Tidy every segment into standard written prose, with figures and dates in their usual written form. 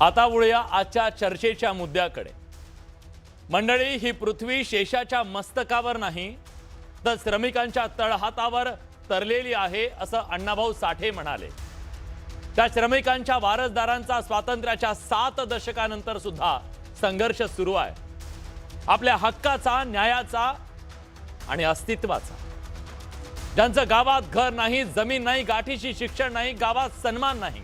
आता वळूया आजच्या चर्चेच्या मुद्द्याकडे। मंडळी, ही पृथ्वी शेषाच्या मस्तकावर नाही तर श्रमिकांच्या तळहातावर तरलेली आहे असं अण्णाभाऊ साठे म्हणाले। त्या श्रमिकांच्या वारसदारांचा स्वातंत्र्याच्या 7 दशकानंतर सुद्धा संघर्ष सुरू आहे, आपल्या हक्काचा, न्यायाचा आणि अस्तित्वाचा। ज्यांचं गावात घर नाही, जमीन नाही, गाठीशी शिक्षण नाही, गावात सन्मान नाही,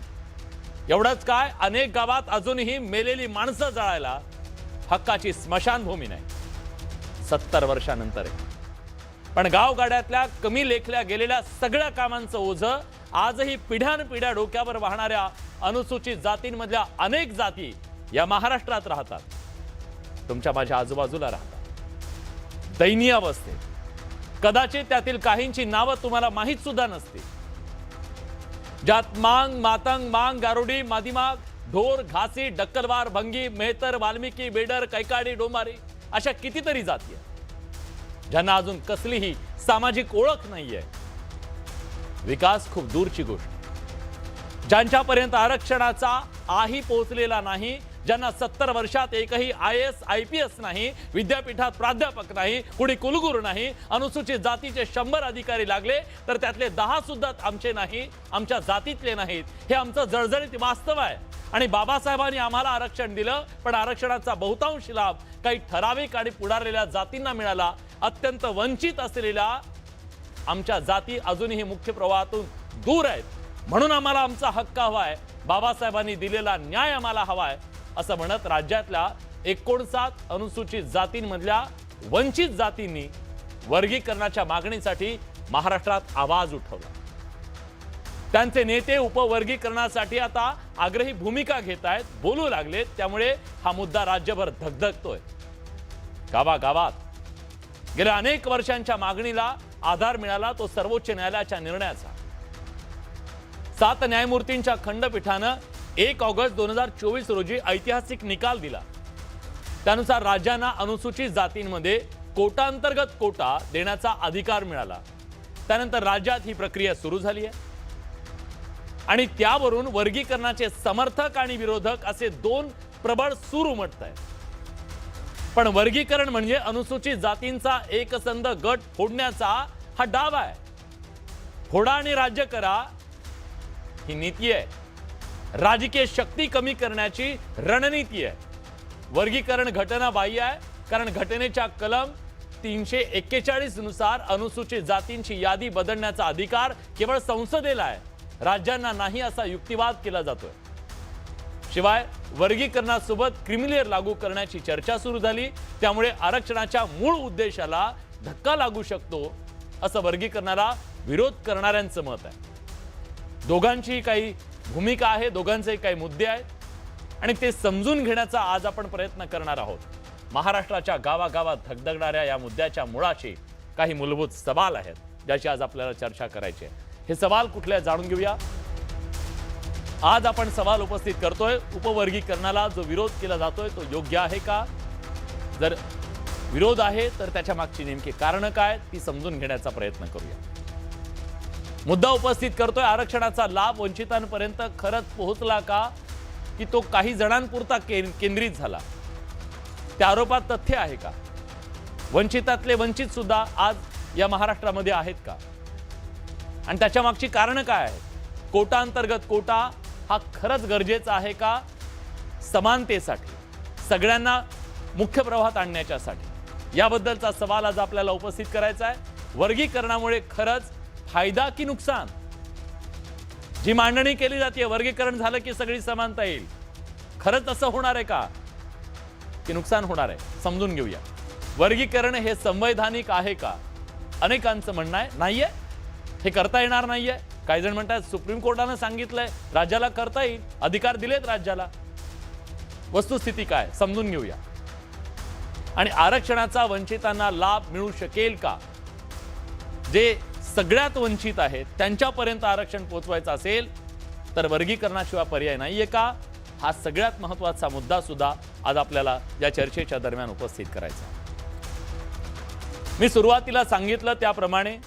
एवढंच काय अनेक गावात अजूनही मेलेली माणसं जळायला हक्काची स्मशानभूमी नाही। 70 वर्षानंतर पण गावगाड्यातल्या कमी लेखल्या गेलेल्या सगळ्या कामांचं ओझं आजही पिढ्यानपिढ्या डोक्यावर वाहणाऱ्या अनुसूचित जातींमधल्या अनेक जाती या महाराष्ट्रात राहतात, तुमच्या माझ्या आजूबाजूला राहतात। दयनीय अवस्थेत कदाचित त्यातील काहींची नावं तुम्हाला माहीत सुद्धा नसतील, ज्यात मांग, मातंग, मांग, गारुडी, मादिमाग, ढोर, घासी, डक्कलवार, भंगी, मेहतर, वाल्मिकी, बेडर, कैकाडी, डोमारी अशा कितीतरी जाती आहेत ज्यांना अजून कसलीही सामाजिक ओळख नाहीये। विकास खूप दूरची गोष्ट, ज्यांच्यापर्यंत आरक्षणाचा आही पोहोचलेला नाही, ज्यांना 70 वर्षात एकही IAS IPS नाही, विद्यापीठात प्राध्यापक नाही, कुणी कुलगुरू नाही, अनुसूचित जातीचे 100 अधिकारी लागले तर त्यातले 10 सुद्धा आमचे नाही, आमच्या जातीतले नाहीत, हे आमचं जळजळीत वास्तव आहे। आणि बाबासाहेबांनी आम्हाला आरक्षण दिलं, पण आरक्षणाचा बहुतांश लाभ काही ठराविक आणि पुढारलेल्या जातींना मिळाला। अत्यंत वंचित असलेल्या आमच्या जाती अजूनही मुख्य प्रवाहातून दूर आहेत, म्हणून आम्हाला आमचा हक्क हवाय, बाबासाहेबांनी दिलेला न्याय आम्हाला हवाय असं म्हणत राज्यातल्या 59 अनुसूचित जातींमधल्या वंचित जातींनी वर्गीकरणाच्या मागणीसाठी महाराष्ट्रात आवाज उठवला। त्यांचे नेते उपवर्गीकरणासाठी आता आग्रही भूमिका घेत आहेत, बोलू लागलेत, त्यामुळे हा मुद्दा राज्यभर धगधगतोय। गावागावात गेल्या अनेक वर्षांच्या मागणीला आधार मिळाला तो सर्वोच्च न्यायालयाच्या निर्णयाचा। 7 न्यायमूर्तींच्या खंडपीठानं 1 ऑगस्ट 2024 रोजी ऐतिहासिक निकाल दिला। त्यानुसार राज्यांना अनुसूचित जातींमध्ये कोटांतर्गत कोटा देण्याचा अधिकार मिळाला। त्यानंतर राज्यात ही प्रक्रिया सुरू झाली आहे आणि त्यावरून वर्गीकरणाचे समर्थक आणि विरोधक असे 2 प्रबळ सूर उमटत आहेत। पण वर्गीकरण म्हणजे अनुसूचित जातींचा एकसंध गट फोडण्याचा हा डाव आहे। फोडा आणि राज्य करा ही नीती आहे, राजकीय शक्ती कमी करण्याची रणनीती आहे। वर्गीकरण घटना बाह्य आहे, कारण घटनेच्या कलम 341 नुसार अनुसूचित जातींची यादी बदलण्याचा अधिकार केवळ संसदेला आहे, राज्यांना नाही असा युक्तिवाद केला जातोय। शिवाय वर्गीकरणासोबत क्रिमिलेअर लागू करण्याची चर्चा सुरू झाली, त्यामुळे आरक्षणाच्या मूळ उद्देशाला धक्का लागू शकतो असं वर्गीकरणाला विरोध करणाऱ्यांचं मत आहे। दोघांची काही भूमिका आहे, दोघांचे काही मुद्दे आहेत आणि ते समजून घेण्याचा आज आपण प्रयत्न करणार आहोत। महाराष्ट्राच्या गावागावात धगधगणाऱ्या या मुद्द्याच्या मुळाशी काही मूलभूत सवाल आहेत, ज्याची आज आपल्याला चर्चा करायची आहे। हे सवाल कुठले जाणून घेऊया। आज आपण सवाल उपस्थित करतोय, उपवर्गीकरणाला जो विरोध केला जातोय तो योग्य आहे का? जर विरोध आहे तर त्याच्या मागची नेमकी कारण काय ती समजून घेण्याचा प्रयत्न करूया। मुद्दा उपस्थित करतोय, आरक्षणाचा लाभ वंचितांपर्यंत खरंच पोहोचला का, की तो काही जणांपुरता केंद्रित झाला? त्या आरोपात तथ्य आहे का? वंचितातले वंचित सुद्धा आज या महाराष्ट्रामध्ये आहेत का? आणि त्याच्या मागची कारण काय आहेत? कोटा अंतर्गत कोटा हा खरंच गरजेचा आहे का समानतेसाठी, सगळ्यांना मुख्य प्रवाहात आणण्याच्यासाठी? याबद्दलचा सवाल आज आपल्याला उपस्थित करायचा आहे। वर्गीकरणामुळे खरंच फायदा की नुकसान? जी मांडणी केली जाते वर्गीकरण झालं की सगळी समानता येईल, खरंच असं होणार आहे का की नुकसान होणार आहे? समजून घेऊया। वर्गीकरण हे संवैधानिक आहे का? अनेकांचं म्हणणं आहे नाहीये, हे करता येणार नाहीये। काही जण म्हणतात सुप्रीम कोर्टाने सांगितलंय राज्याला करता येईल, अधिकार दिलेत राज्याला। वस्तुस्थिती काय समजून घेऊया। आणि आरक्षणाचा वंचितांना लाभ मिळू शकेल का? जे सगळ्यात वंचित आहेत त्यांच्यापर्यंत आरक्षण पोहोचवायचं असेल तर वर्गीकरणाशिवाय पर्याय नाहीये का? हा सगळ्यात महत्त्वाचा मुद्दा सुद्धा आज आपल्याला या चर्चेच्या दरम्यान उपस्थित करायचा। मी सुरुवातीला सांगितलं त्याप्रमाणे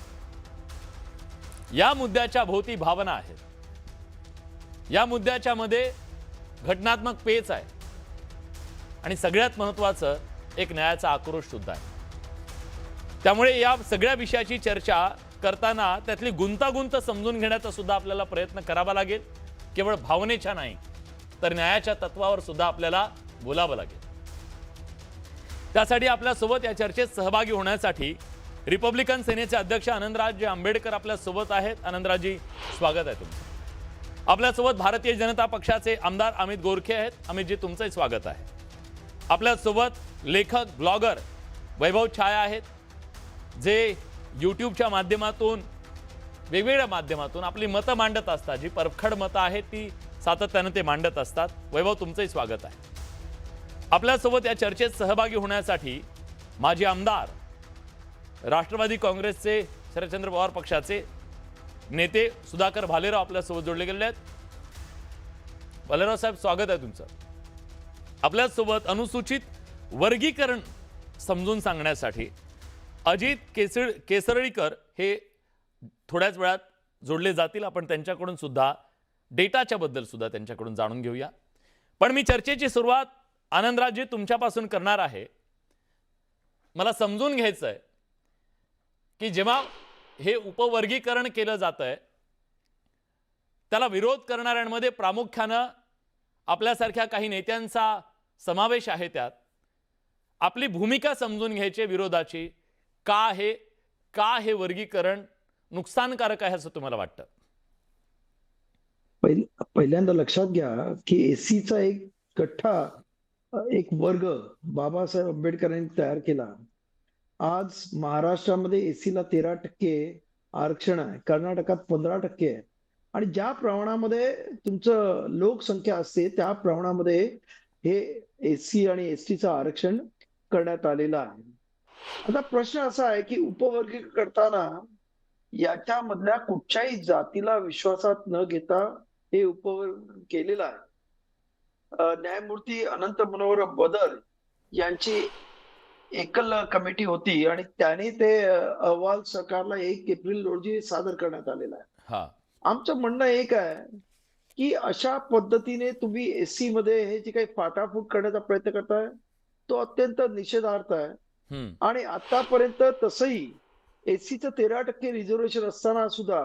या मुद्द्याच्या भोवती भावना आहेत। या मुद्द्याच्या मध्ये घटनात्मक पेच आहे आणि सगळ्यात महत्त्वाचं एक न्यायाचा आक्रोश सुद्धा आहे. त्यामुळे या सगळ्या विषयाची चर्चा करताना त्यातली गुंतागुंत समजून घेण्याचा सुद्धा आपल्याला प्रयत्न करावा लागेल. केवळ भावनेच्या नाही तर न्यायाच्या तत्वावर सुद्धा आपल्याला बोलावं लागेल. त्यासाठी आपल्यासोबत या चर्चेत सहभागी होण्यासाठी रिपब्लिकन सेनेचे अध्यक्ष आनंदराज आंबेडकर आपल्यासोबत आहेत. आनंदराजी, स्वागत आहे तुमचं. आपल्यासोबत भारतीय जनता पक्षाचे आमदार अमित गोरखे आहेत. अमितजी, तुमचंही स्वागत आहे. आपल्यासोबत लेखक ब्लॉगर वैभव छाया आहेत, जे यूट्यूबच्या माध्यमातून वेगवेगळ्या माध्यमातून आपली मतं मांडत असतात. जी परखड मतं आहेत ती सातत्यानं ते मांडत असतात. वैभव, तुमचंही स्वागत आहे. आपल्यासोबत या चर्चेत सहभागी होण्यासाठी माजी आमदार, राष्ट्रवादी काँग्रेसचे शरदचंद्र पवार पक्षाचे नेते सुधाकर भालेराव आपल्यासोबत जोडले गेले आहेत. भालेराव साहेब, स्वागत आहे तुमचं. आपल्यासोबत अनुसूचित वर्गीकरण समजून सांगण्यासाठी अजित केसरळीकर हे थोड्याच वेळात जोडले जातील. आपण त्यांच्याकडून सुद्धा डेटाच्या बद्दल सुद्धा त्यांच्याकडून जाणून घेऊया. पण मी चर्चेची सुरुवात आनंदराजी तुमच्यापासून करणार आहे. मला समजून घ्यायचं आहे की जेव्हा हे उपवर्गीकरण केलं जातंय त्याला विरोध करणाऱ्यांमध्ये प्रामुख्यानं आपल्यासारख्या काही नेत्यांचा समावेश आहे. त्यात आपली भूमिका समजून घ्यायची विरोधाची. का हे वर्गीकरण नुकसानकारक आहे असं तुम्हाला वाटतं? पहिल्यांदा लक्षात घ्या की एसीचा एक गठ्ठा, एक वर्ग बाबासाहेब आंबेडकरांनी तयार केला. आज महाराष्ट्रामध्ये एसीला 13% आरक्षण आहे, कर्नाटकात 15% आहे. आणि ज्या प्रमाणामध्ये तुमचं लोकसंख्या असते त्या प्रमाणामध्ये हे एसी आणि एसटीचं आरक्षण करण्यात आलेलं आहे. आता प्रश्न असा आहे की उपवर्गीकरण करताना याच्यामधल्या कुठच्याही जातीला विश्वासात न घेता हे उपवर्गीकरण केलेलं आहे. न्यायमूर्ती अनंत मनोहर बदर यांची एकल कमिटी होती आणि त्याने ते अहवाल सरकारला 1 एप्रिल रोजी सादर करण्यात आलेला आहे. आमचं म्हणणं एक आहे की अशा पद्धतीने तुम्ही एसी मध्ये हे जे काही फाटाफूट करण्याचा प्रयत्न करताय तो अत्यंत निषेधार्थ आहे. आणि आतापर्यंत तसंही एसीचं 13% रिझर्वेशन असताना सुद्धा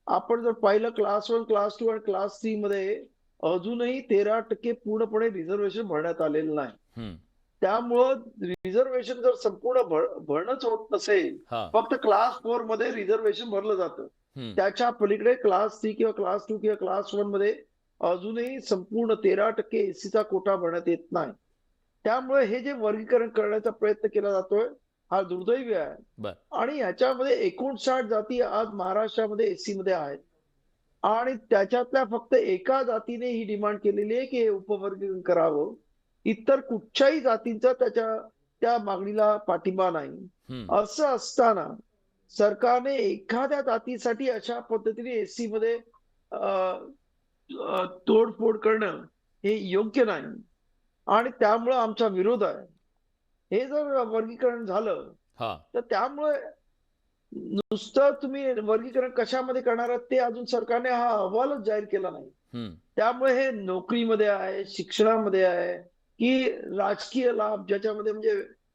आपण जर पाहिलं क्लास 1, क्लास 2 आणि क्लास 3 मध्ये अजूनही 13% पूर्णपणे रिझर्वेशन भरण्यात आलेलं नाही. त्यामुळं रिझर्वेशन जर संपूर्ण भरणंच होत नसेल, फक्त क्लास 4 मध्ये रिझर्वेशन भरलं जातं, त्याच्या पलीकडे क्लास 3 किंवा क्लास 2 किंवा क्लास 1 मध्ये अजूनही संपूर्ण 13% एसीचा कोटा भरण्यात येत नाही. त्यामुळे हे जे वर्गीकरण करण्याचा प्रयत्न केला जातोय हा दुर्दैवी आहे. आणि याच्यामध्ये 59 जाती आज महाराष्ट्रामध्ये एसी मध्ये आहेत आणि त्याच्यातल्या फक्त एका जातीने ही डिमांड केलेली आहे की हे उपवर्गीकरण करावं. इतर कुठच्याही जातींचा त्या मागणीला पाठिंबा नाही. असं असताना सरकारने एखाद्या जातीसाठी अशा पद्धतीने एसी मध्ये तोडफोड करणं हे योग्य नाही आणि त्यामुळे आमचा विरोध आहे. हे जर वर्गीकरण झालं तर त्यामुळे नुसतं तुम्ही वर्गीकरण कशामध्ये करणार आहात ते अजून सरकारने हा अहवालच जाहीर केला नाही. त्यामुळे हे नोकरीमध्ये आहे, शिक्षणामध्ये आहे की राजकीय लाभ ज्याच्यामध्ये म्हणजे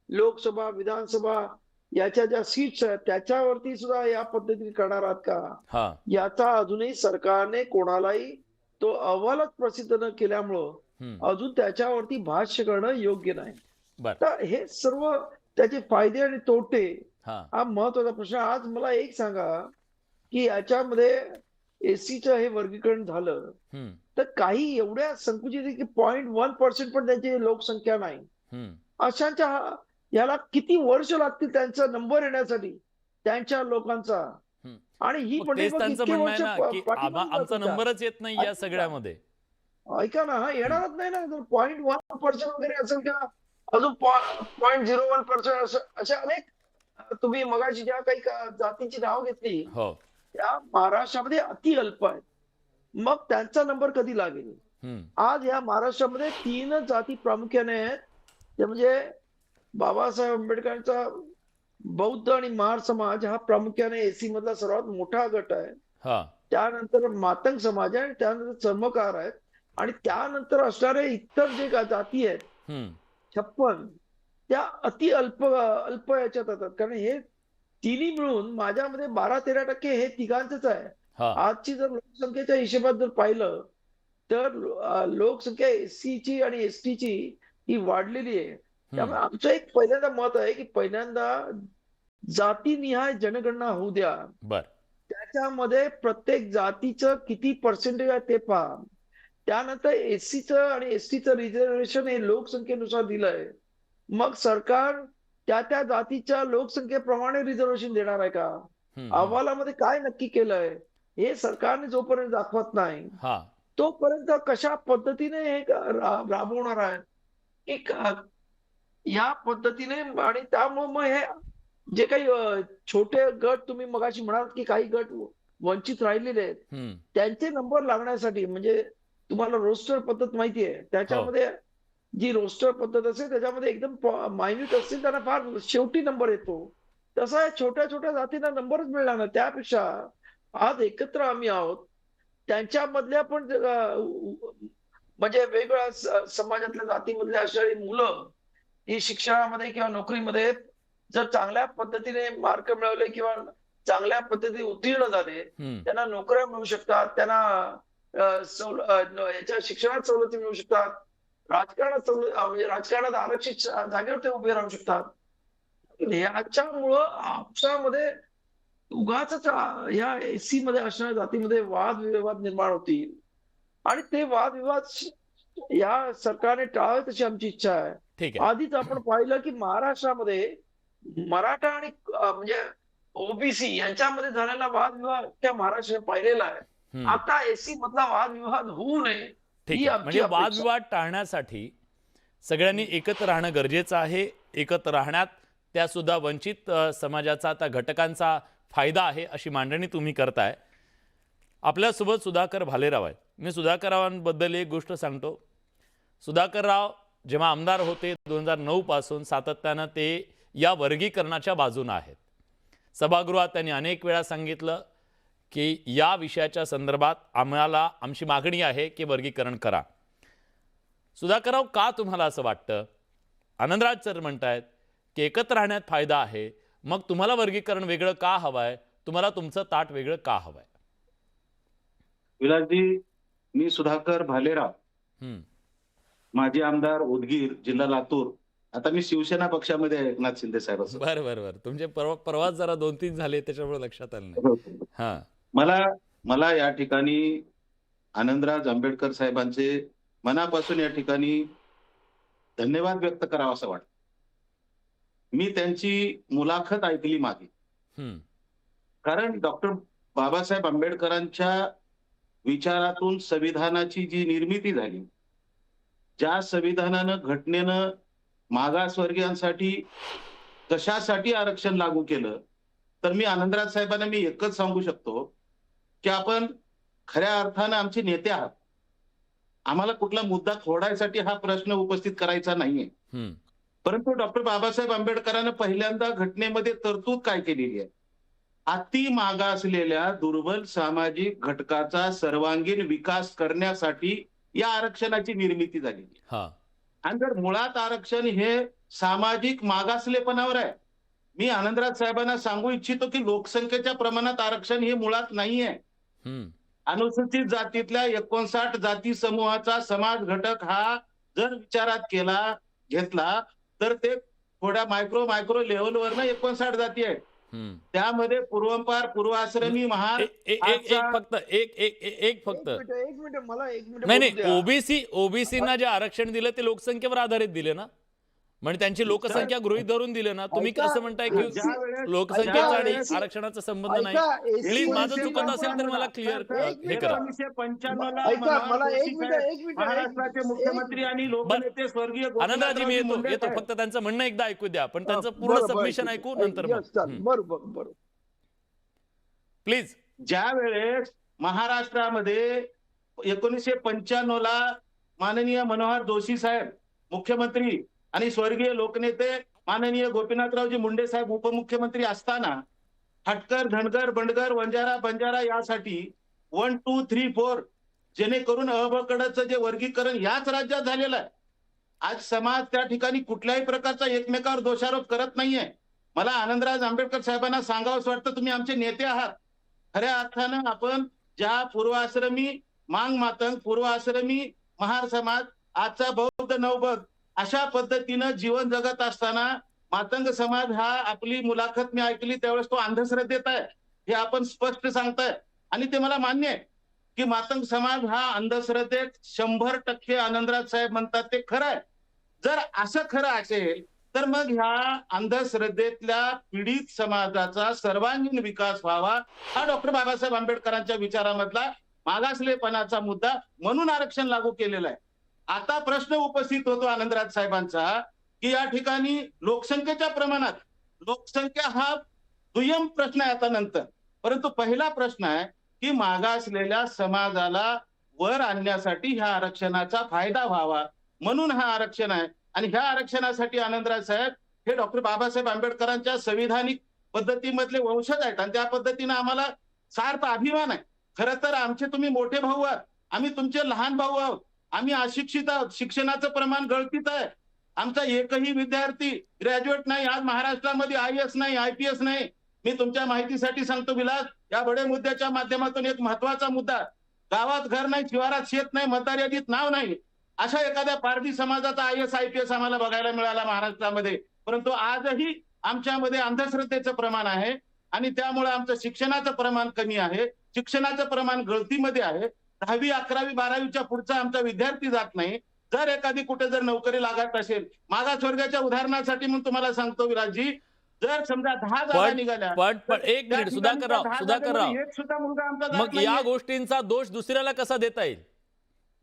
लोकसभा, विधानसभा याच्या ज्या सीट्स आहेत त्याच्यावरती सुद्धा या पद्धतीने करणार आहात का, याचा अजूनही सरकारने कोणालाही तो अहवालच प्रसिद्ध न केल्यामुळं अजून त्याच्यावरती भाष्य करणं योग्य नाही. तर हे सर्व त्याचे फायदे आणि तोटे हा महत्वाचा प्रश्न. आज मला एक सांगा की याच्यामध्ये एसीचं हे वर्गीकरण झालं तर काही एवढ्या संकुचित की 0.1% पण त्यांची लोकसंख्या नाही. अशांच्या याला किती वर्ष लागतील त्यांचा नंबर येण्यासाठी त्यांच्या लोकांचा. आणि ही आमचा नंबरच येत नाही या सगळ्यामध्ये. ऐका ना, हा येणारच नाही ना. 0.1% वगैरे असेल किंवा अजून 0.01% अशा अनेक तुम्ही मगाशी ज्या काही जातींची नाव घेतली त्या महाराष्ट्रामध्ये अति अल्प आहेत. मग त्यांचा नंबर कधी लागेल? आज या महाराष्ट्रामध्ये 3 जाती प्रामुख्याने आहेत. ते म्हणजे बाबासाहेब आंबेडकरांचा बौद्ध आणि महार समाज हा प्रामुख्याने एसी मधला सर्वात मोठा गट आहे. त्यानंतर मातंग समाज आहे आणि त्यानंतर चर्मकार आहेत. आणि त्यानंतर असणारे इतर जे जाती आहेत हम्म. 56, त्या अति अल्प अल्प याच्यात येतात. कारण हे तिन्ही मिळून माझ्यामध्ये 12-13% हे तिघांचंच आहे. हा. आजची जर लोकसंख्येच्या हिशोबात जर पाहिलं तर लोकसंख्या एससीची आणि एसटीची ही वाढलेली आहे. हम्म. त्यामुळे आमचं एक पहिल्यांदा मत आहे, की पहिल्यांदा जातीनिहाय जनगणना होऊ द्या. बर. त्याच्यामध्ये प्रत्येक जातीचं किती पर्सेंटेज आहे ते पहा. त्यानंतर एससीचं आणि एसटीचं रिझर्वेशन हे लोकसंख्येनुसार दिलंय. मग सरकार त्या जातीच्या लोकसंख्येप्रमाणे रिझर्वेशन देणार आहे का? हम्म. अहवालामध्ये काय नक्की केलंय? हे सरकारने जोपर्यंत दाखवत नाही, हा. तोपर्यंत कशा पद्धतीने हे राबवणार आहे? एक या पद्धतीने आणि त्यामुळे मग हे जे काही छोटे गट तुम्ही मगाशी म्हणालात, की काही गट वंचित राहिलेले आहेत. हम्म. त्यांचे नंबर लागण्यासाठी म्हणजे तुम्हाला रोस्टर पद्धत माहिती आहे. हो. त्याच्यामध्ये जी रोस्टर पद्धत असेल त्याच्यामध्ये एकदम मायन्यूट असतील त्यांना फार शेवटी नंबर येतो. तसा या छोट्या-छोट्या जातींना नंबरच मिळणार नाही. त्यापेक्षा आज एकत्र आम्ही आहोत. त्यांच्यामधल्या पण म्हणजे वेगवेगळ्या समाजातल्या जातीमधल्या असणारी मुलं ही शिक्षणामध्ये किंवा नोकरीमध्ये जर चांगल्या पद्धतीने मार्क मिळवले किंवा चांगल्या पद्धतीने उत्तीर्ण झाले, हम्म. त्यांना नोकऱ्या मिळू शकतात, त्यांना याच्या शिक्षणात सवलती मिळू शकतात, राजकारणात म्हणजे राजकारणात आरक्षित जागेवर ते उभे राहू शकतात. ह्याच्यामुळं आपसामध्ये उगाचच या एससी मध्ये असणाऱ्या जातीमध्ये वादविवाद निर्माण होतील आणि ते वादविवाद या सरकारने टाळावे तशी आमची इच्छा आहे. ठीक आहे. आधीच आपण पाहिलं की महाराष्ट्रामध्ये मराठा आणि म्हणजे ओबीसी यांच्यामध्ये झालेला वादविवाद त्या महाराष्ट्राने पाहिलेला आहे. हम्म. आता एससी मधला वादविवाद होऊ नये ठीक ही आहे. आमची म्हणजे अपेक्षा. वादविवाद टाळण्यासाठी सगळ्यांनी एकत्र राहणं गरजेचं आहे. एकत्र राहण्यात त्या सुद्धा वंचित समाजाचा त्या घटकांचा फायदा आहे अशी मांडणी तुम्ही करताय. आपल्यासोबत सुधाकर भालेराव आहेत. मी सुधाकररावांबद्दल एक गोष्ट सांगतो. सुधाकरराव जेव्हा आमदार होते 2009 पासून सातत्यानं ते या वर्गीकरणाच्या बाजूने आहेत. सभागृहात त्यांनी अनेक वेळा सांगितलं की या विषयाच्या संदर्भात आमची मागणी आहे की वर्गीकरण करा. सुधाकरराव, का तुम्हाला असं वाटतं? आनंदराज सर म्हणतायत की एकत्र राहण्यात फायदा आहे, मग तुम्हाला वर्गीकरण वेगळं का हवंय? तुम्हाला तुमचं ताट वेगळं का हवंय? विलासजी, मी सुधाकर भालेराव, हम्म. माजी आमदार उदगीर, जिल्हा लातूर. आता मी शिवसेना पक्षामध्ये आहे एकनाथ शिंदे साहेबांसोबत. बरं बरं बरं. तुमचे प्रवास जरा 2-3 झाले त्याच्यामुळे लक्षात आलं नाही. हा. मला या ठिकाणी आनंदराज आंबेडकर साहेबांचे मनापासून या ठिकाणी धन्यवाद व्यक्त करावा असं वाटतं. मी त्यांची मुलाखत ऐकली मागे. हम्म. कारण डॉक्टर बाबासाहेब आंबेडकरांच्या विचारातून संविधानाची जी निर्मिती झाली, ज्या संविधानानं घटनेनं मागासवर्गीयांसाठी कशासाठी आरक्षण लागू केलं, तर मी आनंदराज साहेबांना मी एकच सांगू शकतो की आपण खऱ्या अर्थानं आमचे नेते आहात. आम्हाला कुठला मुद्दा खोडायसाठी हा प्रश्न उपस्थित करायचा नाहीये. हम्म. परंतु डॉक्टर बाबासाहेब आंबेडकरांनी पहिल्यांदा घटनेमध्ये तरतूद काय केलेली आहे? अति मागासलेल्या दुर्बल सामाजिक घटकाचा सर्वांगीण विकास करण्यासाठी या आरक्षणाची निर्मिती झाली. हा. आणि जर मुळात आरक्षण हे सामाजिक मागासलेपणावर आहे, मी आनंदराज साहेबांना सांगू इच्छितो की लोकसंख्येच्या प्रमाणात आरक्षण हे मुळात नाहीये. हम्म. अनुसूचित जातीतल्या 59 जाती समूहाचा समाज घटक हा जर विचारात घेतला तर ते थोड्या मायक्रो लेव्हलवरनं 59 जाती आहेत. हम्म. त्यामध्ये पूर्वंपार, पूर्वाश्रमी, महार एक फक्त एक मिनिट मला एक मिनिट नाही बोलू नाही, द्या. ओबीसीना जे आरक्षण दिलं ते लोकसंख्येवर आधारित दिले ना, म्हणजे त्यांची लोकसंख्या गृहीत धरून दिले ना. तुम्ही ऐका, असं म्हणताय की लोकसंख्येचा आणि आरक्षणाचा संबंध नाही. प्लीज, माझं चुकत असेल तर मला क्लिअर हे करा. 1995 ऐका, मला एक मिनिट महाराष्ट्राचे मुख्यमंत्री आणि लोकनेते स्वर्गीय आनंदराजी, मी गोपीनाथरावजी येतो मुंडे फक्त त्यांचं म्हणणं एकदा ऐकू द्या, पण त्यांचं पूर्ण सबमिशन ऐकू नंतर बरोबर. प्लीज. ज्या वेळेस महाराष्ट्रामध्ये 1995 ला माननीय मनोहर जोशी साहेब मुख्यमंत्री आणि स्वर्गीय लोकनेते माननीय गोपीनाथरावजी मुंडे साहेब उपमुख्यमंत्री असताना हटकर, धनगर, बंडगर, वंजारा, बंजारा यासाठी 1, 2, 3, 4 जेणेकरून अबकडचं जे वर्गीकरण याच राज्यात झालेलं आहे. आज समाज त्या ठिकाणी कुठल्याही प्रकारचा एकमेकावर दोषारोप करत नाहीये. मला आनंदराज आंबेडकर साहेबांना सांगावंच वाटतं, तुम्ही आमचे नेते आहात. खऱ्या अर्थानं आपण ज्या पूर्वाश्रमी मांग मातंग, पूर्वाश्रमी महार समाज, आजचा बौद्ध नवबौद्ध अशा पद्धतीनं जीवन जगत असताना मातंग समाज हा, आपली मुलाखत मी ऐकली त्यावेळेस तो अंधश्रद्धेत आहे हे आपण स्पष्ट सांगताय. आणि ते मला मान्य आहे की मातंग समाज हा अंधश्रद्धेत 100% आनंदराज साहेब म्हणतात ते खरं आहे. जर असं खरं असेल तर मग ह्या अंधश्रद्धेतल्या पीडित समाजाचा सर्वांगीण विकास व्हावा हा डॉक्टर बाबासाहेब आंबेडकरांच्या विचारामधला मागासलेपणाचा मुद्दा म्हणून आरक्षण लागू केलेलं आहे. आता प्रश्न उपस्थित होतो आनंदराज साहेबांचा की या ठिकाणी लोकसंख्येच्या प्रमाणात, लोकसंख्या हा दुय्यम प्रश्न आहे आता नंतर, परंतु पहिला प्रश्न आहे की मागासलेल्या समाजाला वर आणण्यासाठी ह्या आरक्षणाचा फायदा व्हावा म्हणून हा आरक्षण आहे. आणि ह्या आरक्षणासाठी आनंदराज साहेब हे डॉक्टर बाबासाहेब आंबेडकरांच्या संविधानिक पद्धतीमधले वंशज आहेत आणि त्या पद्धतीनं आम्हाला सार्थ अभिमान आहे. खरं तर आमचे तुम्ही मोठे भाऊ आहात, आम्ही तुमचे लहान भाऊ आहोत. आम्ही अशिक्षित आहोत, शिक्षणाचं प्रमाण गळतीत आहे. आमचा एकही विद्यार्थी ग्रॅज्युएट नाही आज महाराष्ट्रामध्ये, IAS नाही, IPS नाही. मी तुमच्या माहितीसाठी सांगतो विलास, या बडे मुद्द्याच्या माध्यमातून एक महत्वाचा मुद्दा, गावात घर नाही, शिवारात शेत नाही, मतदार यादीत नाव नाही, अशा एखाद्या पारधी समाजाचा IAS IPS आम्हाला बघायला मिळाला महाराष्ट्रामध्ये. परंतु आजही आमच्यामध्ये अंधश्रद्धेचं प्रमाण आहे आणि त्यामुळे आमचं शिक्षणाचं प्रमाण कमी आहे, शिक्षणाचं प्रमाण गळतीमध्ये आहे. 10वी 11वी 12वीच्या पुढचा आमचा विद्यार्थी जात नाही. जर एखादी कुठे जर नोकरी लागत असेल, मागासवर्गाच्या उदाहरणासाठी म्हणून तुम्हाला सांगतो विराजजी, जर समजा 10 जागा निघाल्या, पण एक मिनिट सुधाकरराव, एक सुद्धा मुलगा आमचा जात मग या नाहीये. गोष्टींचा दोष दुसऱ्याला कसा देता येईल?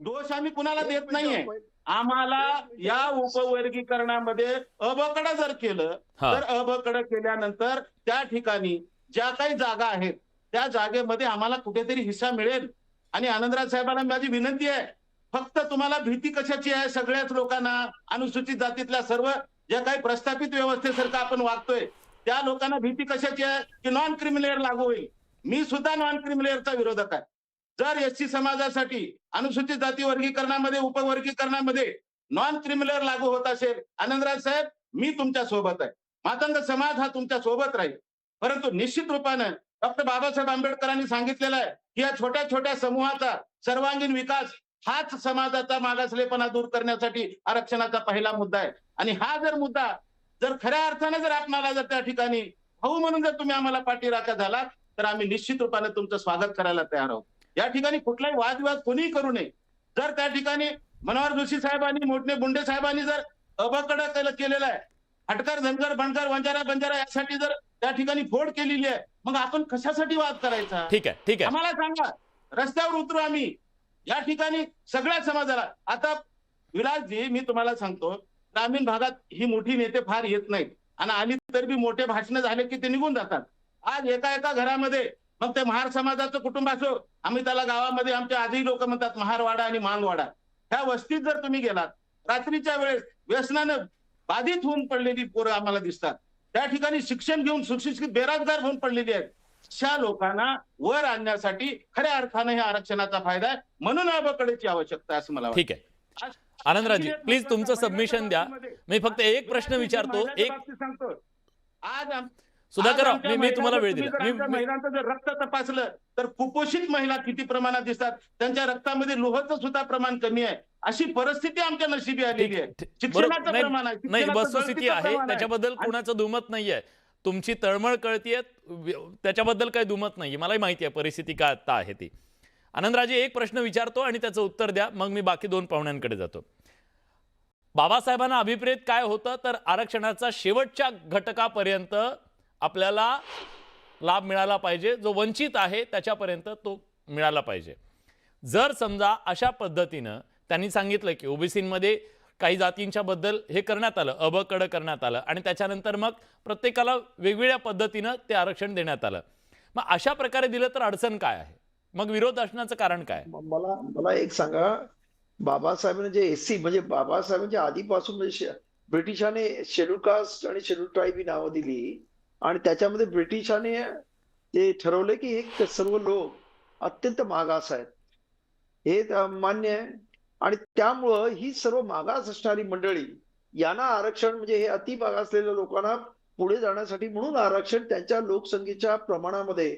दोष आम्ही कुणाला देत नाहीये. आम्हाला या उपवर्गीकरणामध्ये अबकडं जर केलं तर अबकडं केल्यानंतर त्या ठिकाणी ज्या काही जागा आहेत त्या जागेमध्ये आम्हाला कुठेतरी हिस्सा मिळेल. आणि आनंदराज साहेबांना माझी विनंती आहे, फक्त तुम्हाला भीती कशाची आहे? सगळ्याच लोकांना, अनुसूचित जातीतल्या सर्व ज्या काही प्रस्थापित व्यवस्थेसारखं आपण वागतोय त्या लोकांना भीती कशाची आहे की नॉन क्रिमिलेअर लागू होईल. मी सुद्धा नॉन क्रिमिलेअरचा विरोधक आहे. जर SC समाजासाठी अनुसूचित जाती वर्गीकरणामध्ये, उपवर्गीकरणामध्ये नॉन क्रिमिलेअर लागू होत असेल, आनंदराज साहेब मी तुमच्या सोबत आहे, मातंग समाज हा तुमच्या सोबत राहील. परंतु निश्चित रूपानं डॉक्टर बाबासाहेब आंबेडकरांनी सांगितलेलं आहे की या छोट्या छोट्या समूहाचा सर्वांगीण विकास हाच समाजाचा मागासलेपणा दूर करण्यासाठी आरक्षणाचा पहिला मुद्दा आहे. आणि हा जर मुद्दा जर खऱ्या अर्थाने जर आपणाला जर त्या ठिकाणी भाऊ म्हणून जर तुम्ही आम्हाला पाठीराखा झाला तर आम्ही निश्चित रूपाने तुमचं स्वागत करायला तयार आहोत. या ठिकाणी कुठलाही वादविवाद कोणीही करू नये. जर त्या ठिकाणी मनोहर जोशी साहेबांनी, मोठे बुंडे साहेबांनी जर अबकडं केलेलं आहे, हटकर, धनगर, बनकर, वंजारा, बंजारा यासाठी जर त्या ठिकाणी फोड केलेली आहे, मग आपण कशासाठी वाद करायचा? ठीक आहे, ठीक आहे. आम्हाला सांगा, रस्त्यावर उतरू आम्ही. या ठिकाणी सगळ्या समाजाला, आता विलासजी मी तुम्हाला सांगतो, ग्रामीण भागात ही मोठी नेते फार येत नाहीत आणि आली तर बी मोठे भाषण झाले की ते निघून जातात. आज एका एका घरामध्ये, मग ते महार समाजाचं कुटुंब असो, आम्ही त्याला गावामध्ये आमच्या आजही लोक म्हणतात महारवाडा आणि मांगवाडा, ह्या वस्तीत जर तुम्ही गेलात रात्रीच्या वेळेस व्यसनानं बाधित होऊन पडलेली पोरं आम्हाला दिसतात. त्या ठिकाणी शिक्षण घेऊन सुशिक्षित बेरोजगार होऊन पडलेली आहेत. अशा लोकांना वर आणण्यासाठी खऱ्या अर्थाने ह्या आरक्षणाचा फायदा आहे, म्हणून अबकडेची आवश्यकता आहे असं मला वाटतं. ठीक आहे आनंदराजी, प्लीज तुमचं सबमिशन द्या. मी फक्त एक प्रश्न विचारतो, एक सांगतो. आज सुधाकरराव, मी तुम्हाला वेळ दिला. महिलांचं जर रक्त तपासलं तर कुपोषित महिला किती प्रमाणात दिसतात, त्यांच्या रक्तामध्ये लोहाचं सुद्धा प्रमाण कमी आहे. अशी परिस्थिती आमच्या नशिबी आलेली आहे. शिक्षणाचं प्रमाण आहे, नाही, शिक्षणाचं वस्तुस्थिती गळतीचं आहे, प्रमाण आहे. त्याच्याबद्दल कुणाचं दुमत नाहीये. तुमची तळमळ कळतीये, त्याच्याबद्दल काही दुमत नाहीये. मलाही माहिती आहे परिस्थिती काय आता आहे ती. आनंदराजे, एक प्रश्न विचारतो आणि त्याचं उत्तर द्या, मग मी बाकी दोन पाहुण्यांकडे जातो. बाबासाहेबांना अभिप्रेत काय होतं तर आरक्षणाचा शेवटच्या घटकापर्यंत आपल्याला लाभ मिळाला पाहिजे, जो वंचित आहे त्याच्यापर्यंत तो मिळाला पाहिजे. जर समजा अशा पद्धतीनं त्यांनी सांगितलं की ओबीसीमध्ये काही जातींच्या बद्दल हे करण्यात आलं, अबकडं करण्यात आलं आणि त्याच्यानंतर मग प्रत्येकाला वेगवेगळ्या पद्धतीनं ते आरक्षण देण्यात आलं, मग अशा प्रकारे दिलं तर अडचण काय आहे? मग विरोध असण्याचं कारण काय? मला एक सांगा, बाबासाहेबांनी जे SC म्हणजे बाबासाहेबांच्या आधीपासून म्हणजे ब्रिटिशांनी शेड्यूल कास्ट आणि शेड्यूल ट्राईब ही नावं दिली आणि त्याच्यामध्ये ब्रिटिशांनी ते ठरवले की हे सर्व लोक अत्यंत मागास आहेत. हे मान्य आहे. आणि त्यामुळं ही सर्व मागास असणारी मंडळी यांना आरक्षण म्हणजे हे अति मागासलेल्या लोकांना पुढे जाण्यासाठी म्हणून आरक्षण त्यांच्या लोकसंख्येच्या प्रमाणामध्ये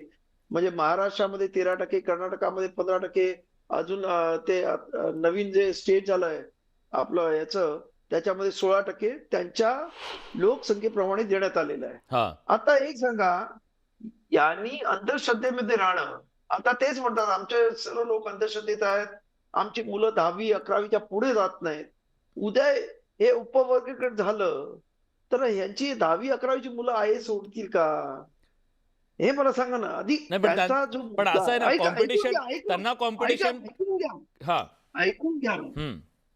म्हणजे महाराष्ट्रामध्ये 13%, कर्नाटकामध्ये 15%, अजून नवीन जे स्टेट झालंय आपलं याचं त्याच्यामध्ये 16% त्यांच्या लोकसंख्येप्रमाणे देण्यात आलेलं आहे. हा आता एक सांगा, यांनी अंधश्रद्धेमध्ये राहणं, आता तेच म्हणतात आमचे सर्व लोक अंधश्रद्धेत आहेत, आमची मुलं 10वी 11वीच्या पुढे जात नाहीत. उद्या हे उपवर्गीकरण झालं तर ह्यांची 10वी 11वीची मुलं सोडतील का? हे मला सांगा ना. आधी नाही पण त्यांचा जो पण असं आहे ना, ऐका- ऐकून कॉम्पिटिशन घ्या, ऐकून- त्यांना कॉम्पिटिशन ऐकून घ्या, हा ऐकून घ्या.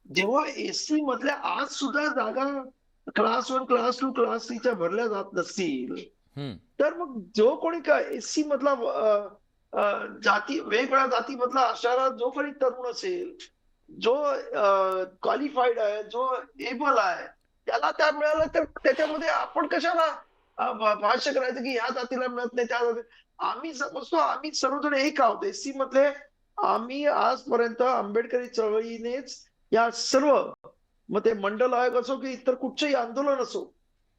जेव्हा एससी मधल्या आज सुद्धा जागा क्लास 1, क्लास 2, क्लास 3च्या भरल्या जात नसतील तर मग जो कोणी का एससी मधला जाती वेगवेगळ्या जातीमधला असणारा जो कोणी तरुण असेल, जो क्वालिफाईड आहे, जो एबल आहे, त्याला त्या मिळालं तर त्याच्यामध्ये आपण कशाला भाष्य करायचं की ह्या जातीला मिळत नाही त्या जाती. आम्ही समजतो आम्ही सर्वजण एक आहोत एससी मधले. आम्ही आजपर्यंत आंबेडकरी चळवळीनेच या सर्व, मग ते मंडल आयोग असो की इतर कुठचंही आंदोलन असो,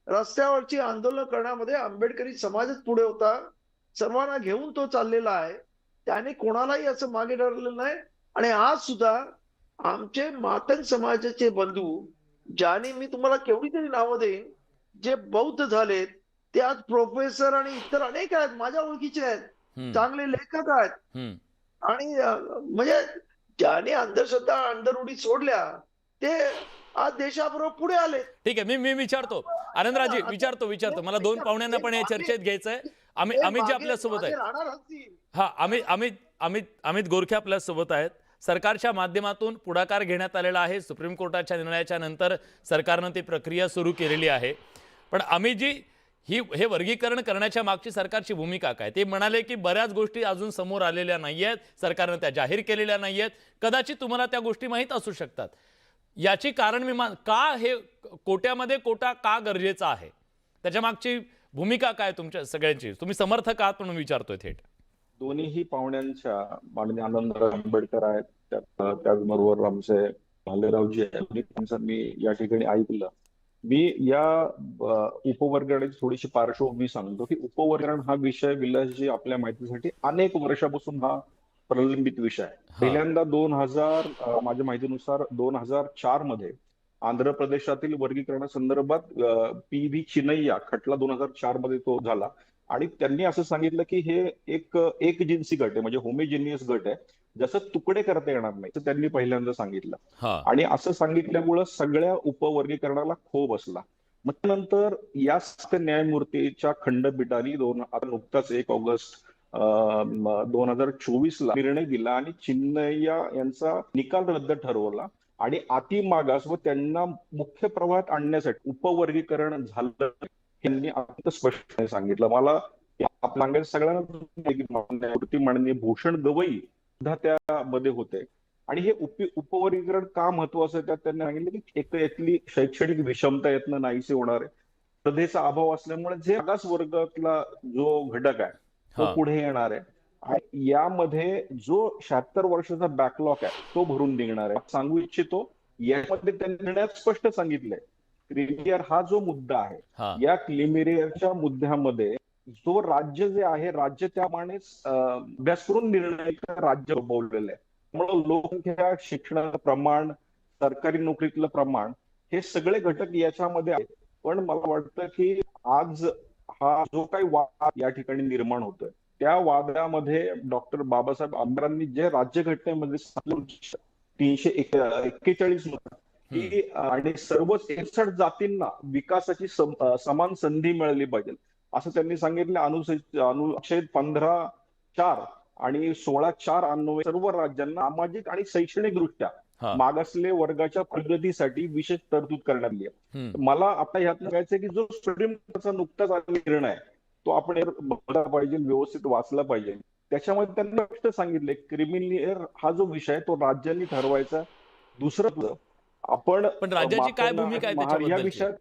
रस्त्यावरची आंदोलन करण्यामध्ये आंबेडकरी समाजच पुढे होता. सर्वांना घेऊन तो चाललेला आहे. त्याने कोणालाही असं मागे ठरलेलं नाही. आणि आज सुद्धा आमचे मातंग समाजाचे बंधू, ज्याने मी तुम्हाला केवढी तरी नावं देईन, जे बौद्ध झालेत, ते आज प्रोफेसर आणि इतर अनेक आहेत, माझ्या ओळखीचे आहेत, चांगले लेखक आहेत. आणि म्हणजे ज्याने अंधश्रद्धा अंधरूढी सोडल्या ते आज देशाबरोबर पुढे आले. ठीक आहे, मी विचारतो आनंदराजी, विचारतो मला 2 पाहुण्यांना पण हे चर्चेत घ्यायचंय. अमित जी आपल्या सोबत आहेत. हा अमित गोरखे आपल्या सोबत आहेत. सरकारच्या माध्यमातून पुढाकार घेण्यात आलेला आहे. सुप्रीम कोर्टाच्या निर्णयाच्या नंतर सरकारनं ती प्रक्रिया सुरू केलेली आहे. पण अमितजी, हे वर्गीकरण करण्याच्या मागची सरकारची भूमिका काय? ते म्हणाले की बऱ्याच गोष्टी अजून समोर आलेल्या नाहीयेत, सरकारनं त्या जाहीर केलेल्या नाहीयेत. कदाचित तुम्हाला त्या गोष्टी माहीत असू शकतात. याची कारण का हे कोट्यामध्ये कोटा का गरजेचा आहे, त्याच्या मागची भूमिका काय तुमच्या सगळ्यांची? तुम्ही समर्थक आहात म्हणून विचारतोय थेट. दोन्हीही पाहुण्यांच्या माननीय आनंदराव आंबेडकर आहेत, त्याचबरोबर आमचे भालेरावजी आहेत, त्यांचं मी या ठिकाणी ऐकलं. मी या उपवर्गीकरणाची थोडीशी पार्श्वभूमी सांगतो की उपवर्गीकरण हा विषय विलासजी आपल्या माहितीसाठी अनेक वर्षापासून हा प्रलंबित विषय आहे. पहिल्यांदा माझ्या माहितीनुसार 2004 मध्ये आंध्र प्रदेशातील वर्गीकरणासंदर्भात PV चिनैया खटला 2004 मध्ये तो झाला. आणि त्यांनी असं सांगितलं की हे एक जिन्सी गट आहे, म्हणजे होमोजेनियस गट आहे, जसं तुकडे करता येणार नाही तर त्यांनी पहिल्यांदा सांगितलं. आणि असं सांगितल्यामुळं सगळ्या उपवर्गीकरणाला खो बसला. मग त्यानंतर या न्यायमूर्तीच्या खंडपीठाने आता नुकताच 1 ऑगस्ट 2024 ला निर्णय दिला आणि चिन्नैया यांचा निकाल रद्द ठरवला. आणि अति मागास व त्यांना मुख्य प्रवाहात आणण्यासाठी उपवर्गीकरण झालं यांनी अत्यंत स्पष्टपणे सांगितलं. मला आपल्या सगळ्यांना माननीय भूषण गवई सुद्धा त्यामध्ये होते. आणि हे उपवर्गीकरण का महत्वाचं आहे त्यात त्यांनी सांगितलं की एक तर यातली शैक्षणिक विषमता यातनं नाहीसे होणार आहे, स्पर्धेचा अभाव असल्यामुळे जे मागास वर्गातला जो घटक आहे तो पुढे येणार आहे. आणि यामध्ये जो 76 वर्षाचा बॅकलॉग आहे तो भरून निघणार आहे. सांगू इच्छितो यामध्ये त्यांनी निर्णयात स्पष्ट सांगितलंय क्रीमियर हा जो मुद्दा आहे, या क्रीमियरच्या मुद्द्यामध्ये जो राज्य जे आहे राज्य त्याप्रमाणेच अभ्यास करून निर्णय राज्य बोललेलं आहे. त्यामुळे लोकसंख्या, शिक्षणाचं प्रमाण, सरकारी नोकरीतलं प्रमाण हे सगळे घटक याच्यामध्ये आहेत. पण मला वाटतं की आज हा जो काही वाद या ठिकाणी निर्माण होतोय त्या वादामध्ये डॉक्टर बाबासाहेब आंबेडकरांनी जे राज्यघटनेमध्ये 341 की आणि सर्व 63 जातींना विकासाची समान संधी मिळाली पाहिजे असं त्यांनी सांगितलं. अनुच्छेद 15(4) आणि 16(4) अन्वये सर्व राज्यांना सामाजिक आणि शैक्षणिक दृष्ट्या मागासलेल्या वर्गाच्या प्रगतीसाठी विशेष तरतूद करण्यात आली आहे. मला आता ह्यात सांगायचं की जो सुप्रीम कोर्टाचा नुकताच आलेला निर्णय आहे तो आपण बघला पाहिजे, व्यवस्थित वाचला पाहिजे. त्याच्यामध्ये त्यांनी स्पष्ट सांगितले क्रिमिनल हा जो विषय तो राज्यांनी ठरवायचा. दुसरं पण राज्याची काय भूमिका आहे त्याच्याबद्दल? या विषयात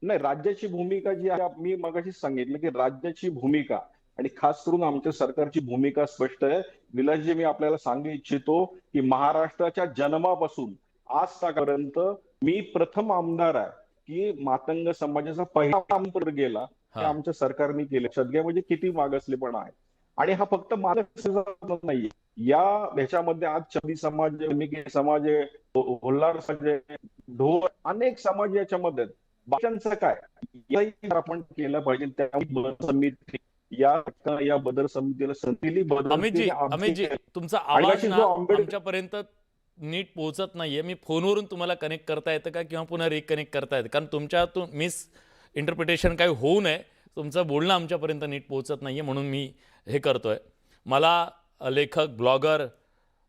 नाही, राज्याची भूमिका जी आहे मी मगाशीच सांगितलं की राज्याची भूमिका आणि खास करून आमच्या सरकारची भूमिका स्पष्ट आहे. विलासजी, मी आपल्याला सांगू इच्छितो की महाराष्ट्राच्या जन्मापासून आज तापर्यंत मी प्रथम आमदार आहे की मातंग समाजाचा पहिला आमदार गेला ते हा. आमच्या सरकारने केले. सध्या म्हणजे किती मागासलेपणा आहे. आणि हा फक्त मागासलेपणा नाहीये. ह्याच्यामध्ये आज चौधरी समाज आहे, मिगे समाज आहे, होल्लार समाज आहे, ढोर अनेक समाज याच्यामध्ये आहेत. बाकीच्यांचं काय याही आपण केलं पाहिजे. त्यामुळे बदल समिती या बदल समितीला संधीली अमितजी, तुमचा आवाज ना आमच्यापर्यंत नीट पोहोचत नाहीये. मी फोनवरून तुम्हाला कनेक्ट करता येतं का किंवा पुन्हा रिकनेक्ट करता येतं? कारण तुमच्यातून मिस इंटरप्रिटेशन काही होऊ नये. तुमचं बोलणं आमच्यापर्यंत नीट पोहोचत नाहीये म्हणून मी हे करतोय. मला लेखक ब्लॉगर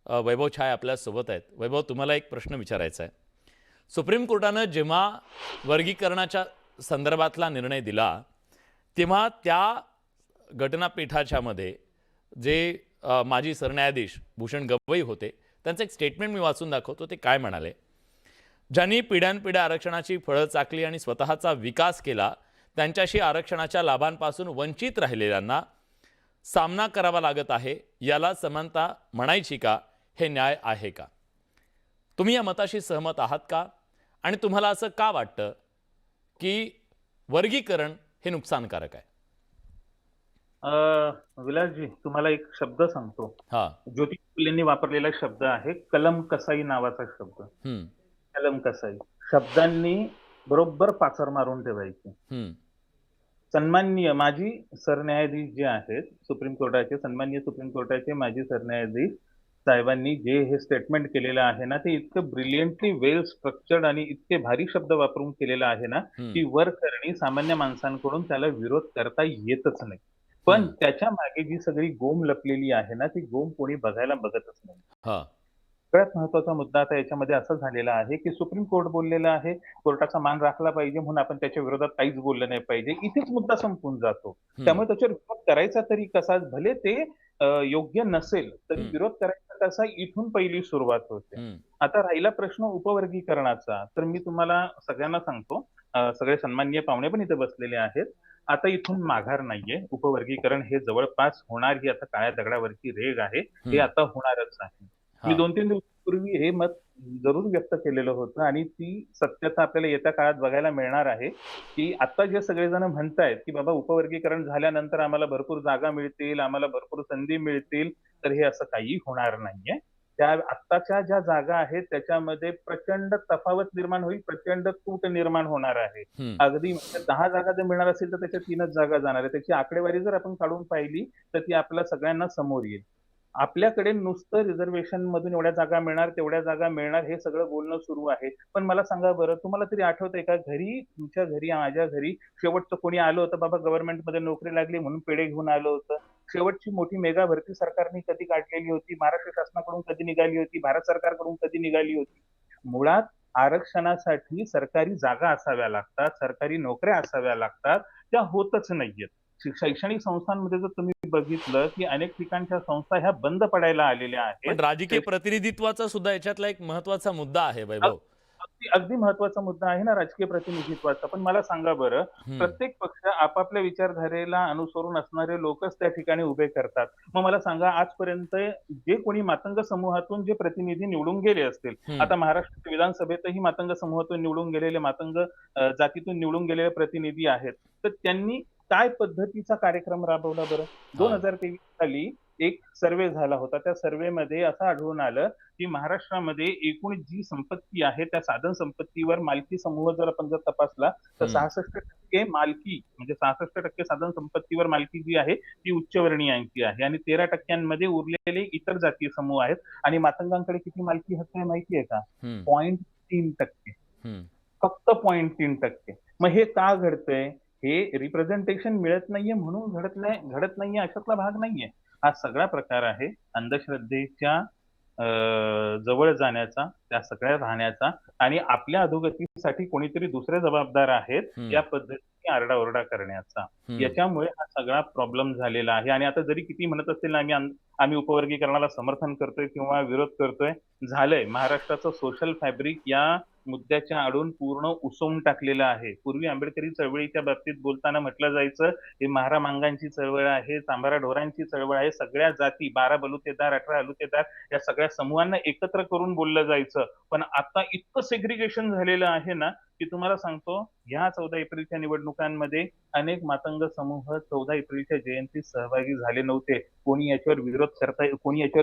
वैभव छाय आपल्यासोबत आहेत. वैभव, तुम्हाला एक प्रश्न विचारायचा आहे. सुप्रीम कोर्टानं जेव्हा वर्गीकरणाच्या संदर्भातला निर्णय दिला तेव्हा त्या घटनापीठाच्या मध्ये जे माजी सरन्यायाधीश भूषण गवई होते त्यांचं एक स्टेटमेंट मी वाचून दाखवतो. ते काय म्हणाले? ज्यांनी पिढ्यानपिढ्या आरक्षणाची फळं चाकली आणि स्वतःचा विकास केला त्यांच्याशी आरक्षणाच्या लाभांपासून वंचित राहिलेल्यांना सामना करावा लागत आहे. याला समानता म्हणायची का? हे न्याय आहे का? तुम्ही या मताशी सहमत आहात का? आणि तुम्हाला असं का वाटतं की वर्गीकरण हे नुकसानकारक आहे? विलासजी, तुम्हाला एक शब्द सांगतो. हा. ज्योती फुलेंनी वापरलेला शब्द आहे कलम कसाई नावाचा शब्द. कलम कसाई शब्दांनी बरोबर पाचर मारून ठेवायची. सन्माननीय माजी सरन्यायाधीश जे आहेत सुप्रीम कोर्टाचे, सन्माननीय सुप्रीम कोर्टाचे माजी सरन्यायाधीश साहेबांनी जे हे स्टेटमेंट केलेलं आहे ना, ते इतकं ब्रिलियंटली वेल स्ट्रक्चर्ड आणि इतके भारी शब्द वापरून केलेलं आहे ना की वर करणी सामान्य माणसांकडून त्याला विरोध करता येतच नाही. पण त्याच्या मागे जी सगळी गोम लपलेली आहे ना, ती गोम कोणी बघायला बघतच नाही. सगळ्यात महत्वाचा मुद्दा आता याच्यामध्ये असा झालेला आहे की सुप्रीम कोर्ट बोललेलं आहे कोर्टाचा मान राखला पाहिजे म्हणून आपण त्याच्या विरोधात काहीच बोललं नाही पाहिजे. इथेच मुद्दा संपून जातो. त्यामुळे त्याच्यावर विरोध करायचा तरी कसा, भले ते योग्य नसेल तरी विरोध करायचा कसा, इथून पहिली सुरुवात होते. आता राहिला प्रश्न उपवर्गीकरणाचा, तर मी तुम्हाला सगळ्यांना सांगतो, सगळे सन्माननीय पाहुणे पण इथे बसलेले आहेत. आता इथून माघार नाहीये. उपवर्गीकरण हे जवळपास होणार, ही आता काळ्या दगडावरची रेघ आहे. हे आता होणारच आहे. मी 2-3 दिवसापूर्वी हे मत जरूर व्यक्त केलेलं होतं आणि ती सत्यता आपल्याला येत्या काळात बघायला मिळणार आहे की आता जे सगळेजण म्हणतायत की बाबा उपवर्गीकरण झाल्यानंतर आम्हाला भरपूर जागा मिळतील, आम्हाला भरपूर संधी मिळतील, तर हे असं काही होणार नाहीये. त्या आत्ताच्या ज्या जागा आहेत त्याच्यामध्ये प्रचंड तफावत निर्माण होईल, प्रचंड तूट निर्माण होणार आहे. अगदी 10 जागा जर मिळणार असेल तर त्याच्या 3च जागा जाणार आहे. त्याची आकडेवारी जर आपण काढून पाहिली तर ती आपल्या सगळ्यांना समोर येईल. आपल्याकडे नुसतं रिझर्वेशन मधून एवढ्या जागा मिळणार, तेवढ्या जागा मिळणार, हे सगळं बोलणं सुरू आहे. पण मला सांगा बरं, तुम्हाला तरी आठवतंय का, घरी, तुमच्या घरी, माझ्या घरी शेवटचं कोणी आलं होतं बाबा गव्हर्नमेंट मध्ये नोकरी लागली म्हणून पेढे घेऊन आलं होतं? शेवटची मोठी मेगा भरती सरकारने कधी काढलेली होती? महाराष्ट्र शासनाकडून कधी निघाली होती? भारत सरकारकडून कधी निघाली होती? मुळात आरक्षणासाठी सरकारी जागा असाव्या लागतात, सरकारी नोकऱ्या असाव्या लागतात, त्या होतच नाहीयेत. शैक्षणिक संस्थांमध्ये जर तुम्ही बघितलं की अनेक ठिकाणच्या संस्था ह्या बंद पडायला आलेल्या आहेत. पण राजकीय प्रतिनिधित्वाचा सुद्धा याच्यातला एक महत्वाचा मुद्दा आहे वैभव. अगदी महत्वाचा मुद्दा आहे ना राजकीय प्रतिनिधित्वाचा. पण मला सांगा बरं, प्रत्येक पक्ष आपापल्या विचारधारेला अनुसरून असणारे लोकच त्या ठिकाणी उभे करतात. मग मला सांगा, आजपर्यंत जे कोणी मातंग समूहातून जे प्रतिनिधी निवडून गेले असतील, आता महाराष्ट्र विधानसभेतही मातंग समूहातून निवडून गेलेले, मातंग जातीतून निवडून गेलेले प्रतिनिधी आहेत, तर त्यांनी काय पद्धतीचा कार्यक्रम राबवला बरं? 2023 साली एक सर्वे झाला होता. त्या सर्वेमध्ये असं आढळून आलं की महाराष्ट्रामध्ये एकूण जी संपत्ती आहे त्या साधन संपत्तीवर मालकी समूह जर आपण जर तपासला तर 66% मालकी, म्हणजे 66% साधन संपत्तीवर मालकी जी आहे ती उच्चवर्णीयांची आहे आणि 13% उरलेले इतर जातीय समूह आहेत. आणि मातंगांकडे किती मालकी हक्क आहे माहिती आहे का? 0.3%. फक्त 0.3%. मग हे का घडतंय? हे रिप्रेझेंटेशन मिळत नाहीये म्हणून घडत नाहीये अशातला भाग नाहीये. हा सगळा प्रकार आहे अंधश्रद्धेच्या जवळ जाण्याचा, त्या सगळ्या राहण्याचा, आणि आपल्या अधोगतीसाठी कोणीतरी दुसरे जबाबदार आहेत या पद्धतीने आरडाओरडा करण्याचा. याच्यामुळे हा सगळा प्रॉब्लेम झालेला आहे. आणि आता जरी किती म्हणत असतील ना आम्ही उपवर्गीकरणाला समर्थन करतोय किंवा विरोध करतोय, झालंय महाराष्ट्राचं सोशल फॅब्रिक या मुद्द्याच्या आडून पूर्ण उसवून टाकलेलं आहे. पूर्वी आंबेडकरी चळवळीच्या बाबतीत बोलताना म्हटलं जायचं, ही म्हारा मांगांची चळवळ आहे, चांभारा ढोरांची चळवळ आहे. सगळ्या जाती 12 बलुतेदार, 18 अलुतेदार या सगळ्या समूहांना एकत्र करून बोललं जायचं. पण आता इतकं सेग्रिगेशन झालेलं आहे ना, की तुम्हाला सांगतो, ह्या 14 एप्रिलच्या निवडणुकांमध्ये अनेक मातंग समूह 14 एप्रिलच्या जयंतीत सहभागी झाले नव्हते. कोणी याच्यावर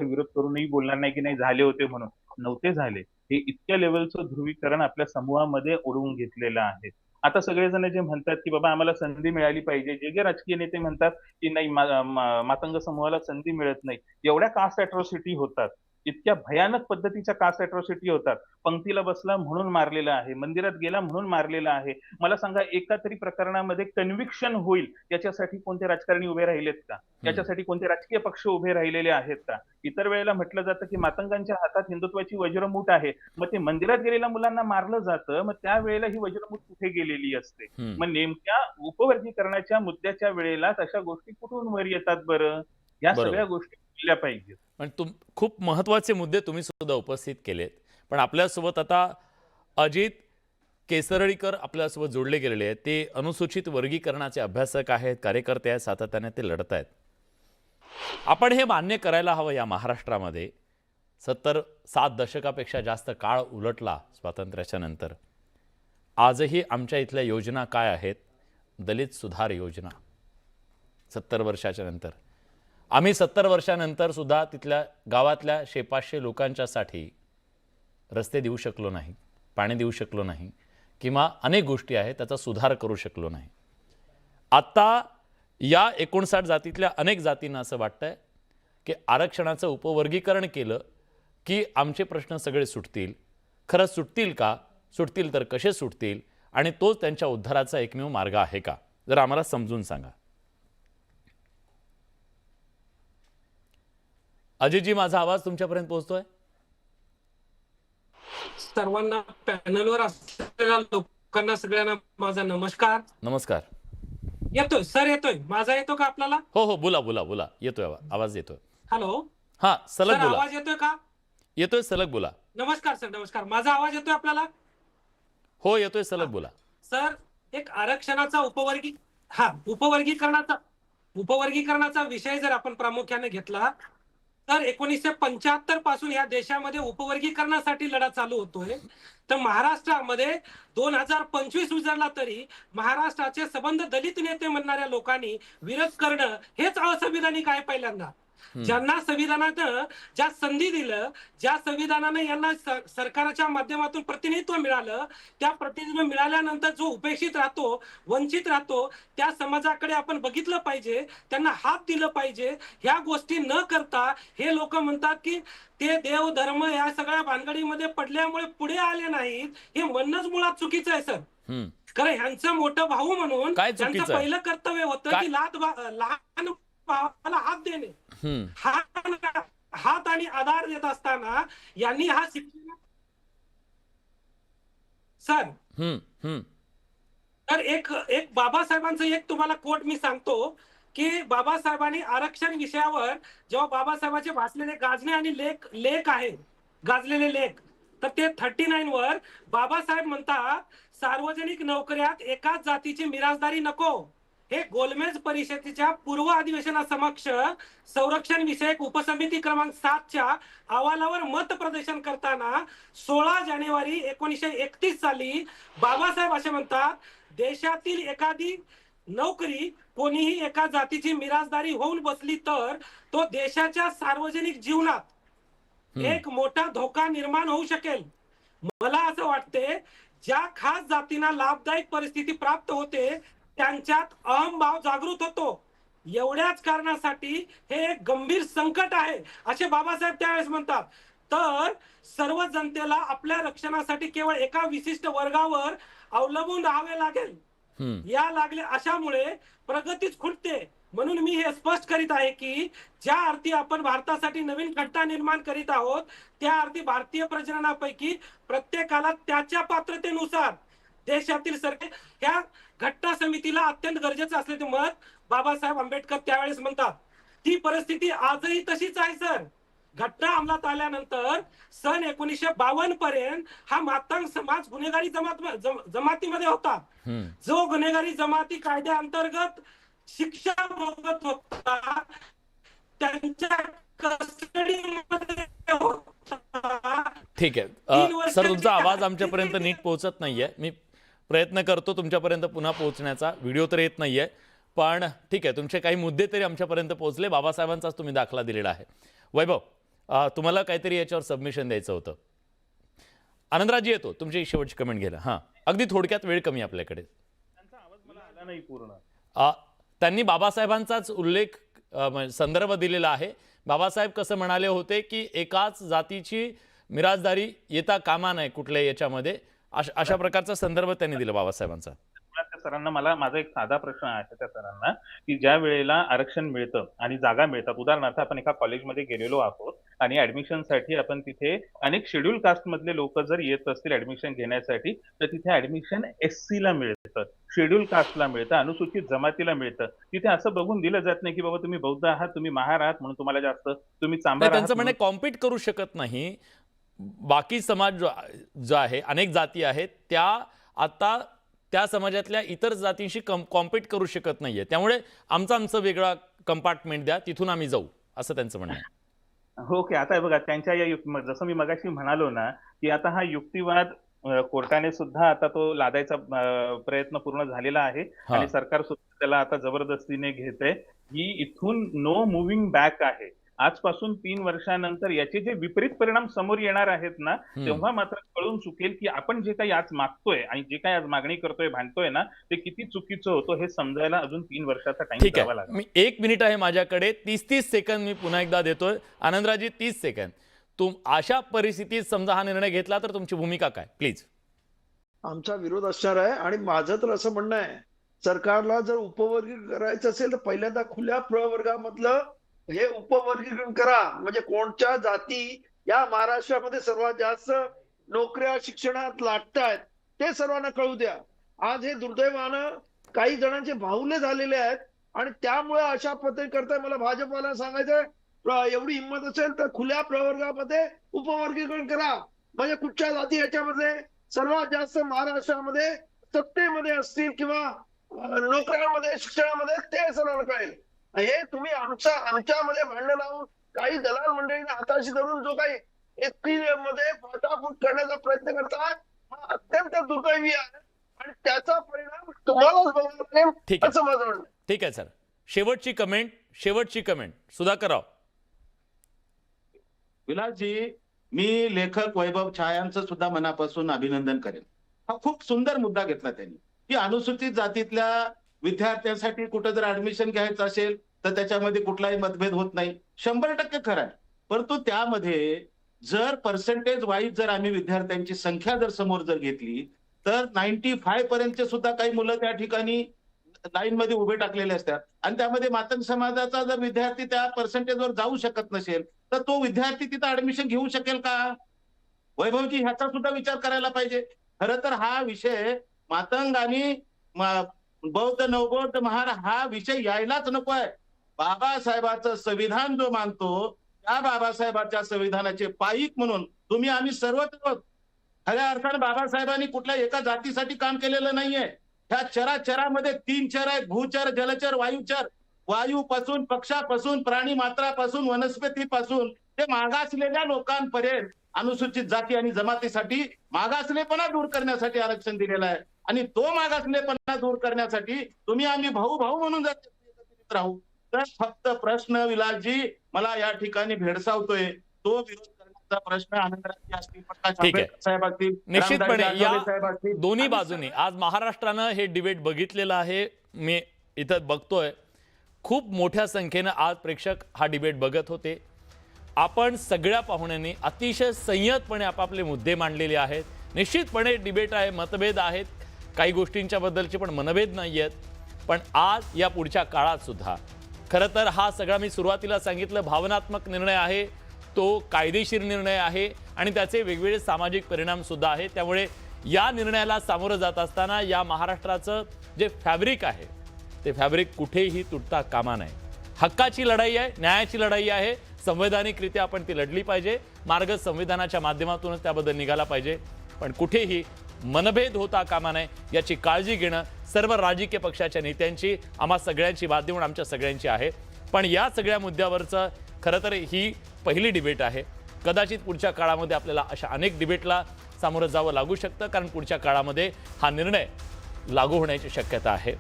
विरोध करूनही बोलणार नाही की नाही झाले होते म्हणून. नव्हते झाले. हे इतक्या लेवलचं ध्रुवीकरण आपल्या समूहामध्ये ओढवून घेतलेलं आहे. आता सगळेजण जे म्हणतात की बाबा आम्हाला संधी मिळाली पाहिजे, जे राजकीय नेते म्हणतात की नाही मातंग समूहाला संधी मिळत नाही, एवढ्या कास्ट अॅट्रॉसिटी होतात, इतक्या भयानक पद्धतीच्या कास्ट अॅट्रॉसिटी होतात. पंक्तीला बसला म्हणून मारलेला आहे, मंदिरात गेला म्हणून मारलेला आहे. मला सांगा, एका तरी प्रकरणामध्ये कन्व्हिक्शन होईल याच्यासाठी कोणते राजकारणी उभे राहिलेत का? याच्यासाठी कोणते राजकीय पक्ष उभे राहिलेले आहेत का? इतर वेळेला म्हटलं जातं की मातंगांच्या हातात हिंदुत्वाची वज्रमूठ आहे, मग ते मंदिरात गेलेल्या मुलांना मारलं जातं, मग त्यावेळेला ही वज्रमूठ कुठे गेलेली असते? मग नेमक्या उपवर्गीकरणाच्या मुद्द्याच्या वेळेला अशा गोष्टी कुठून वर येतात बरं? या सगळ्या गोष्टी केल्या पाहिजेत. पण खूप महत्त्वाचे मुद्दे तुम्ही सुद्धा उपस्थित केलेत. पण आपल्यासोबत आता अजित केसरळीकर आपल्यासोबत जोडले गेलेले आहेत. ते अनुसूचित वर्गीकरणाचे अभ्यासक आहेत, कार्यकर्ते आहेत, सातत्याने ते लढत आहेत. आपण हे मान्य करायला हवं, या महाराष्ट्रामध्ये 7 दशकापेक्षा जास्त काळ उलटला स्वातंत्र्याच्या नंतर. आजही आमच्या इथल्या योजना काय आहेत? दलित सुधार योजना 70 वर्षाच्या नंतर. आम्ही 70 वर्षानंतर सुद्धा तिथल्या गावातल्या 100-500 लोकांच्यासाठी रस्ते देऊ शकलो नाही, पाणी देऊ शकलो नाही, किंवा अनेक गोष्टी आहेत त्याचा सुधार करू शकलो नाही. आता या 59 जातीतल्या अनेक जातींना असं वाटतंय की आरक्षणाचं उपवर्गीकरण केलं की आमचे प्रश्न सगळे सुटतील. खरंच सुटतील का? सुटतील तर कसे सुटतील? आणि तोच त्यांच्या उद्धाराचा एकमेव मार्ग आहे का? जर आम्हाला समजून सांगा. अजितजी, माझा आवाज तुमच्यापर्यंत पोहोचतोय? सर्वांना, पॅनलवर असलेल्या लोकांना सगळ्यांना माझा नमस्कार. नमस्कार. येतोय सर? येतोय माझा? येतो का आपल्याला? हो, बोला. येतोय आवाज येतोय. हॅलो. हा, सलग बोला. आवाज येतोय का? येतोय, सलग बोला. नमस्कार सर, नमस्कार. माझा आवाज येतोय आपल्याला? हो, येतोय, सलग बोला. सर, एक आरक्षणाचा उपवर्गीकरणाचा विषय जर आपण प्रामुख्याने घेतला तर 1975 पासून या देशामध्ये उपवर्गीकरणासाठी लढा चालू होतोय. तर महाराष्ट्रामध्ये 2025 उजाडला तरी महाराष्ट्राचे सबंध दलित नेते म्हणणाऱ्या लोकांनी विरोध करणं हेच असंविधानिक आहे. पहिल्यांदा ज्यांना संविधानानं ज्या संधी दिलं, ज्या संविधानानं यांना सरकारच्या माध्यमातून प्रतिनिधित्व मिळालं, त्या प्रतिनिधित्व मिळाल्यानंतर जो उपेक्षित राहतो, वंचित राहतो, त्या समाजाकडे आपण बघितलं पाहिजे, त्यांना हात दिलं पाहिजे. ह्या गोष्टी न करता हे लोक म्हणतात की ते देव धर्म या सगळ्या भानगडीमध्ये पडल्यामुळे पुढे आले नाहीत. हे म्हणणंच मुळात चुकीचं आहे सर. कारण ह्यांचं मोठं भाऊ म्हणून त्यांचं पहिलं कर्तव्य होतं की लहान भावाला हात देणे. हात आणि आधार देत असताना यांनी हा शिक्षण सर. तर एक बाबासाहेबांचं एक तुम्हाला कोट मी सांगतो की बाबासाहेबांनी आरक्षण विषयावर जेव्हा बाबासाहेबांचे वाचलेले गाजणे आणि लेख आहेत, गाजलेले लेख, तर ते 39 वर बाबासाहेब म्हणतात, सार्वजनिक नोकऱ्यात एकाच जातीची मिरासदारी नको. हे गोलमेज परिषदेच्या पूर्व अधिवेशनासमक्ष संरक्षण विषयक उपसमिती क्रमांक 7च्या अहवालावर मत प्रदर्शन करताना 16 जानेवारी 1931 साली बाबासाहेब असे म्हणतात, देशातील एखादी नोकरी कोणीही एका जातीची मिरासदारी होऊन बसली तर तो देशाच्या सार्वजनिक जीवनात एक मोठा धोका निर्माण होऊ शकेल. मला असं वाटते, ज्या खास जातींना लाभदायक परिस्थिती प्राप्त होते त्यांच्यात अहमभाव जागृत होतो. एवढ्याच कारणासाठी हे एक गंभीर संकट आहे असे बाबासाहेब त्यावेळेस म्हणतात. तर सर्व जनतेला आपल्या रक्षणासाठी केवळ एका विशिष्ट वर्गावर अवलंबून राहावे लागेल. अशामुळे प्रगतीच खुंटते. म्हणून मी हे स्पष्ट करीत आहे की ज्या अर्थी आपण भारतासाठी नवीन घटना निर्माण करीत आहोत, त्या अर्थी भारतीय प्रजननापैकी प्रत्येकाला त्याच्या पात्रतेनुसार देशातील सरकार ह्या घटना समितीला अत्यंत गरजेचं असल्याचे मत बाबासाहेब आंबेडकर त्यावेळेस म्हणतात. ती परिस्थिती आजही तशीच आहे सर. घटना अंमलात आल्यानंतर सन 1952 पर्यंत हा मातंग समाज गुन्हेगारी जमातीमध्ये होता. जो गुन्हेगारी जमाती कायद्याअंतर्गत शिक्षा भोगत होता त्यांच्या कस्टडीमध्ये होता. ठीक आहे सर, तुमचा आवाज आमच्यापर्यंत नीट पोहोचत नाहीये. मी प्रयत्न करतो तुमच्यापर्यंत पुन्हा पोहोचण्याचा. व्हिडिओ तर येत नाहीये, पण ठीक आहे, तुमचे काही मुद्दे तरी आमच्यापर्यंत पोहोचले. बाबासाहेबांचाच तुम्ही दाखला दिलेला आहे. वैभव, तुम्हाला काहीतरी याच्यावर सबमिशन द्यायचं होतं. आनंदराजी येतो तुमची शेवटची कमेंट घ्यायला. हां, अगदी थोडक्यात, वेळ कमी आपल्याकडे. त्यांचा आवाज मला आला नाही पूर्ण. त्यांनी बाबासाहेबांचाच उल्लेख संदर्भ दिलेला आहे. बाबासाहेब कसं म्हणाले होते की एकाच जातीची मिराजदारी येता कामा नये कुठल्या याच्यामध्ये, अशा प्रकारचा संदर्भ त्यांनी दिला बाबासाहेबांचा. त्या सरांना माझा एक साधा प्रश्न आहे त्या सरांना, की ज्या वेळेला आरक्षण मिळतं आणि जागा मिळतात, उदाहरणार्थ आपण एका कॉलेजमध्ये गेलेलो आहोत आणि ऍडमिशनसाठी आपण तिथे अनेक शेड्यूल कास्ट मधले लोक जर येत असतील ऍडमिशन घेण्यासाठी, तर तिथे ऍडमिशन SC ला मिळतं, शेड्यूल कास्टला मिळतं, अनुसूचित जमातीला मिळतं. तिथे असं बघून दिलं जात नाही की बाबा तुम्ही बौद्ध आहात, तुम्ही महार आहात म्हणून तुम्हाला जास्त, तुम्ही चांभार आहात त्यांचं म्हणणे कॉम्पीट करू शकत नाही. बाकी समाज जो आहे, अनेक जाती आहेत, त्या आता त्या समाजातल्या इतर जातींशी कॉम्पीट करू शकत नाहीये. त्यामुळे आमचं वेगळा कंपार्टमेंट द्या, तिथून आम्ही जाऊ, असं त्यांचं म्हणणं आहे. हो की आता बघा त्यांच्या या जसं मी मगाशी म्हणालो ना, की आता हा युक्तिवाद कोर्टाने सुद्धा आता तो लादायचा प्रयत्न पूर्ण झालेला आहे आणि सरकार सुद्धा त्याला आता जबरदस्तीने घेते. ही इथून नो मुव्हिंग बॅक आहे. आजपासून 3 वर्षानंतर याचे जे विपरीत परिणाम समोर येणार आहेत ना, तेव्हा मात्र कळून चुकेल की आपण जे काही आज मागतोय आणि जे काही आज मागणी करतोय, भांडतोय ना, ते किती चुकीचं होतं हे समजायला अजून 3 वर्षाचा टाइम द्यावा लागेल. मी 1 मिनिट आहे माझ्याकडे, 30 सेकंद मी पुन्हा एकदा देतोय. आनंदराजी 30 सेकंद. अशा परिस्थितीत समजा हा निर्णय घेतला तर तुमची भूमिका काय, प्लीज. आमचा विरोध असणार आहे आणि माझं तर असं म्हणणं आहे, सरकारला जर उपवर्गीकरण करायचं असेल तर पहिल्यांदा खुल्या प्रवर्गामधलं हे उपवर्गीकरण करा. म्हणजे कोणत्या जाती या महाराष्ट्रामध्ये सर्वात जास्त नोकऱ्या शिक्षणात लागतायत ते सर्वांना कळू द्या. आज हे दुर्दैवानं काही जणांचे बाहुले झालेले आहेत आणि त्यामुळे अशा पद्धती करताय. मला भाजपवाला सांगायचंय, एवढी हिंमत असेल तर खुल्या प्रवर्गामध्ये उपवर्गीकरण करा. म्हणजे कुठच्या जाती याच्यामध्ये सर्वात जास्त महाराष्ट्रामध्ये सत्तेमध्ये असतील किंवा नोकऱ्यांमध्ये, शिक्षणामध्ये, ते सर्वांना कळेल. हे तुम्ही आमच्यामध्ये भांडण लावून काही दलाल मंडळीने हाताशी धरून जो काही मध्ये फाटाफूट करण्याचा प्रयत्न करतात, हा अत्यंत दुर्दैवी आहे आणि त्याचा परिणाम तुम्हालाच बघायला लागेल असं माझं म्हणणं. ठीक आहे सर, शेवटची कमेंट सुधाकरराव. विलासजी, मी लेखक वैभव छा यांचं सुद्धा मनापासून अभिनंदन करेन. हा खूप सुंदर मुद्दा घेतला त्यांनी, की अनुसूचित जातीतल्या विद्यार्थ्यांसाठी कुठं जर ऍडमिशन घ्यायचं असेल तर त्याच्यामध्ये कुठलाही मतभेद होत नाही, 100% खरं आहे. परंतु त्यामध्ये जर पर्सेंटेज वाईज जर आम्ही विद्यार्थ्यांची संख्या जर समोर जर घेतली तर 95 पर्यंतचे सुद्धा काही मुलं त्या ठिकाणी लाईन मध्ये उभे टाकलेले असतात आणि त्यामध्ये मातंग समाजाचा जर विद्यार्थी त्या पर्सेंटेजवर जाऊ शकत नसेल तर तो विद्यार्थी तिथं ऍडमिशन घेऊ शकेल का? वैभवजी, ह्याचा सुद्धा विचार करायला पाहिजे. खरं तर हा विषय मातंग आणि बौद्ध नवबौद्ध महार हा विषय यायलाच नको आहे. बाबासाहेबाचं संविधान जो मानतो त्या बाबासाहेबाच्या संविधानाचे पाईक म्हणून तुम्ही आम्ही सर्वच आहोत. खऱ्या अर्थाने बाबासाहेबांनी कुठल्या एका जातीसाठी काम केलेलं नाहीये. ह्या चराचरामध्ये 3 चर आहेत, भूचर, जलचर, वायुचर. वायूपासून, पक्षापासून, प्राणी मात्रापासून, वनस्पतीपासून ते मागासलेल्या लोकांपर्यंत अनुसूचित जाती आणि जमातीसाठी मागासलेपणा दूर करण्यासाठी आरक्षण दिलेलं आहे आणि तो मागासलेपणा दूर करण्यासाठी तुम्ही आम्ही भाऊ भाऊ म्हणून जर एकत्रित राहू तर फक्त प्रश्न विलासजी मला या ठिकाणी भेडसावतोय तो विरोध करण्याचा प्रश्न आनंदराजी असतील, प्रकाश आंबेडकर साहेब असतील, निश्चितपणे साहेब या असतील, दोन्ही बाजूनी आज महाराष्ट्रानं हे डिबेट बघितलेलं आहे. मी इथं बघतोय खूप मोठ्या संख्येनं आज प्रेक्षक हा डिबेट बघत होते. आपण सगळ्या पाहुण्यांनी अतिशय संयतपणे आपापले मुद्दे मांडलेले आहेत. निश्चितपणे डिबेट आहे, मतभेद आहेत, काही गोष्टींच्या बद्दलचे पण मनभेद नाही आहेत. पण आज या पुढच्या काळात सुद्धा खरं तर हा सगळा मी सुरुवातीला सांगितलं भावनात्मक निर्णय आहे, तो कायदेशीर निर्णय आहे आणि त्याचे वेगवेगळे सामाजिक परिणाम सुद्धा आहेत. त्यामुळे या निर्णयाला सामोरं जात असताना या महाराष्ट्राचं जे फॅब्रिक आहे ते फॅब्रिक कुठेही तुटता कामा नये. हक्काची लढाई आहे, न्यायाची लढाई आहे संवैधानिकरित्या आपण ती लढली पाहिजे, मार्ग संविधानाच्या माध्यमातूनच त्याबद्दल निघाला पाहिजे, पण कुठेही मनभेद होता कामा नये याची काळजी घेणं सर्व राजकीय पक्षाच्या नेत्यांची, आम्हा सगळ्यांची, बात देऊन आमच्या सगळ्यांची आहे. पण या सगळ्या मुद्द्यावरचं खरं तर ही पहिली डिबेट आहे. कदाचित पुढच्या काळामध्ये आपल्याला अशा अनेक डिबेटला सामोरं जावं लागू शकतं, कारण पुढच्या काळामध्ये हा निर्णय लागू होण्याची शक्यता आहे.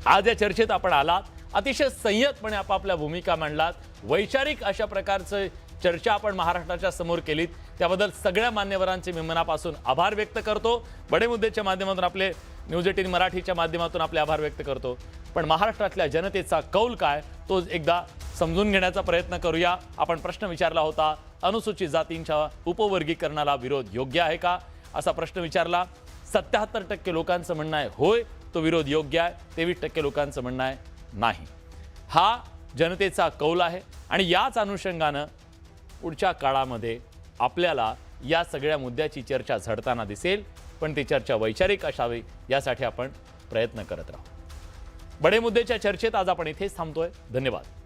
आज या चर्चेत आपण आलात, अतिशय संयतपणे आपापल्या भूमिका मांडलात, वैचारिक अशा प्रकारचं चर्चा आपण महाराष्ट्राच्या समोर केलीत, त्याबद्दल सगळ्या मान्यवरांचे मी मनापासून आभार व्यक्त करतो. बडे मुद्देच्या माध्यमातून, आपले न्यूज 18 मराठीच्या माध्यमातून आपले आभार व्यक्त करतो. पण महाराष्ट्रातल्या जनतेचा कौल काय तो एकदा समजून घेण्याचा प्रयत्न करूया. आपण प्रश्न विचारला होता, अनुसूचित जातींच्या उपवर्गीकरणाला विरोध योग्य आहे का, असा प्रश्न विचारला. 77% लोकांचं म्हणणं आहे होय, तो विरोध योग्य आहे. 23% लोकांचं म्हणणं आहे नाही. हा जनतेचा कौल आहे आणि याच अनुषंगानं पुढच्या काळामध्ये आपल्याला या सगळ्या मुद्द्याची चर्चा झडताना दिसेल, पण ती चर्चा वैचारिक असावी यासाठी आपण प्रयत्न करत राहू. बडे मुद्देच्या चर्चेत आज आपण इथेच थांबतोय. धन्यवाद.